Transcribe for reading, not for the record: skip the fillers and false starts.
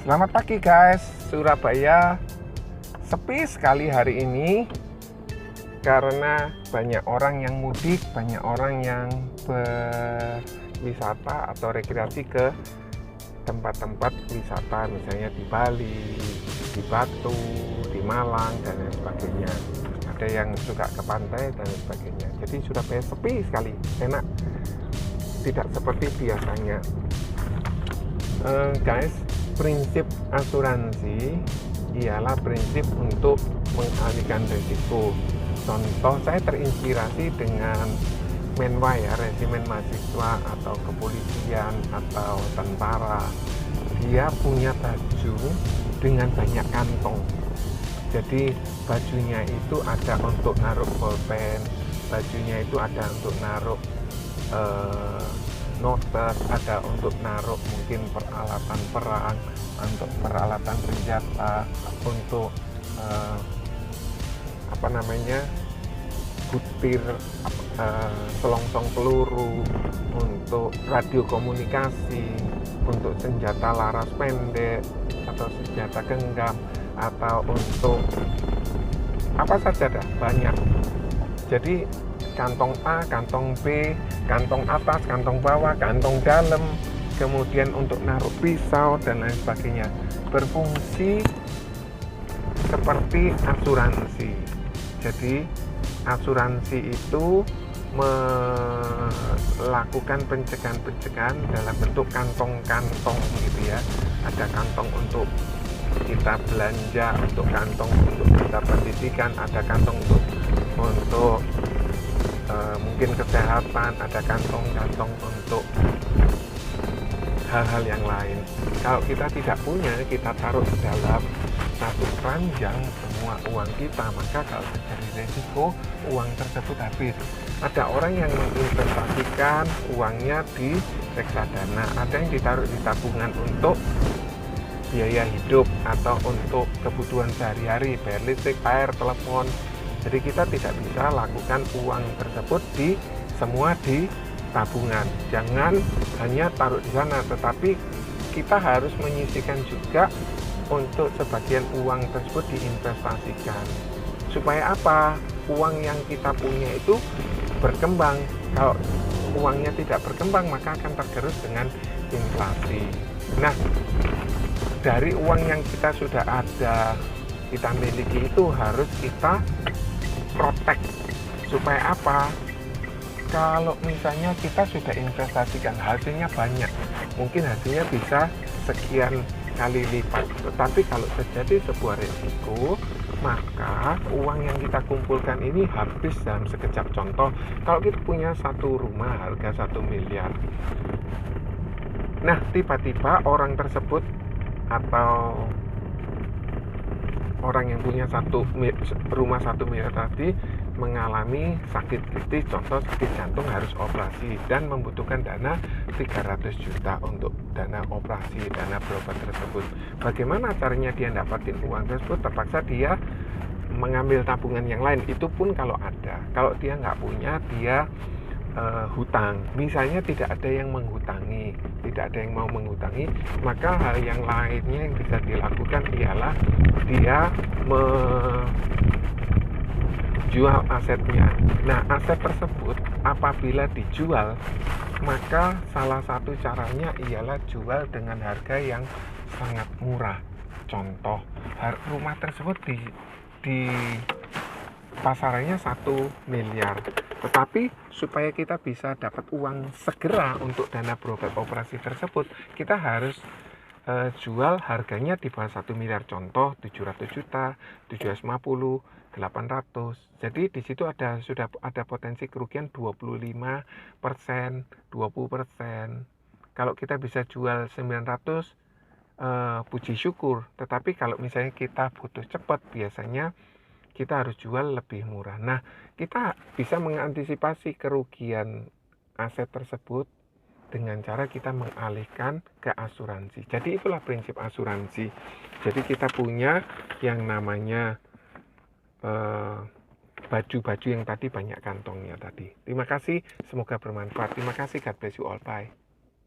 Selamat pagi guys, Surabaya sepi sekali hari ini karena banyak orang yang mudik, banyak orang yang berwisata atau rekreasi ke tempat-tempat wisata, misalnya di Bali, di Batu, di Malang, dan lain sebagainya. Ada yang suka ke pantai dan lain sebagainya. Jadi Surabaya sepi sekali, enak, tidak seperti biasanya. Guys, prinsip asuransi ialah prinsip untuk mengalihkan risiko. Contoh, saya terinspirasi dengan Menwa ya, resimen mahasiswa atau kepolisian atau tentara. Dia punya baju dengan banyak kantong. Jadi bajunya itu ada untuk naruh bolpen, bajunya itu ada untuk naruh notes, ada untuk naruh mungkin peralatan perang, untuk peralatan senjata, untuk butir, selongsong peluru, untuk radio komunikasi, untuk senjata laras pendek atau senjata genggam, atau untuk apa saja dah, banyak. Jadi kantong A, kantong B, kantong atas, kantong bawah, kantong dalam, kemudian untuk naruh pisau dan lain sebagainya, berfungsi seperti asuransi. Jadi asuransi itu melakukan pencegahan dalam bentuk kantong-kantong gitu ya. Ada kantong untuk kita belanja, untuk kantong untuk kita pendidikan, ada kantong untuk mungkin kesehatan, ada kantong-kantong untuk hal-hal yang lain. Kalau kita tidak punya, kita taruh di dalam satu keranjang semua uang kita, maka kalau terjadi resiko, uang tersebut habis. Ada orang yang menginvestasikan uangnya di reksadana, ada yang ditaruh di tabungan untuk biaya hidup atau untuk kebutuhan sehari-hari, bayar listrik, air, telepon. Jadi kita tidak bisa lakukan uang tersebut semua di tabungan. Jangan hanya taruh di sana, tetapi kita harus menyisihkan juga untuk sebagian uang tersebut diinvestasikan. Supaya apa? Uang yang kita punya itu berkembang. Kalau uangnya tidak berkembang, maka akan tergerus dengan inflasi. Nah, dari uang yang kita sudah ada, kita miliki itu harus kita protect. Supaya apa? Kalau misalnya kita sudah investasikan, hasilnya banyak, mungkin hasilnya bisa sekian kali lipat. Tetapi kalau terjadi sebuah risiko, maka uang yang kita kumpulkan ini habis dalam sekejap. Contoh, kalau kita punya satu rumah harga 1 miliar, nah tiba-tiba orang tersebut atau orang yang punya rumah 1 miliar tadi mengalami sakit kritis, contoh sakit jantung, harus operasi dan membutuhkan dana 300 juta untuk dana operasi, dana berobat tersebut. Bagaimana caranya dia dapatin uang tersebut? Terpaksa dia mengambil tabungan yang lain, itu pun kalau ada. Kalau dia nggak punya, dia hutang. Misalnya tidak ada yang menghutangi, tidak ada yang mau menghutangi, maka hal yang lainnya yang bisa dilakukan ialah dia menjual asetnya. Nah, aset tersebut apabila dijual, maka salah satu caranya ialah jual dengan harga yang sangat murah. Contoh, rumah tersebut di pasarannya 1 miliar, tetapi supaya kita bisa dapat uang segera untuk dana berobat operasi tersebut, kita harus jual harganya di bawah 1 miliar, contoh 700 juta, 750, 800. Jadi di situ sudah ada potensi kerugian 25%, 20%. Kalau kita bisa jual 900, puji syukur. Tetapi kalau misalnya kita butuh cepat, biasanya kita harus jual lebih murah. Nah, kita bisa mengantisipasi kerugian aset tersebut dengan cara kita mengalihkan ke asuransi. Jadi itulah prinsip asuransi. Jadi kita punya yang namanya baju-baju yang tadi banyak kantongnya tadi. Terima kasih, semoga bermanfaat. Terima kasih, God bless you all. Bye.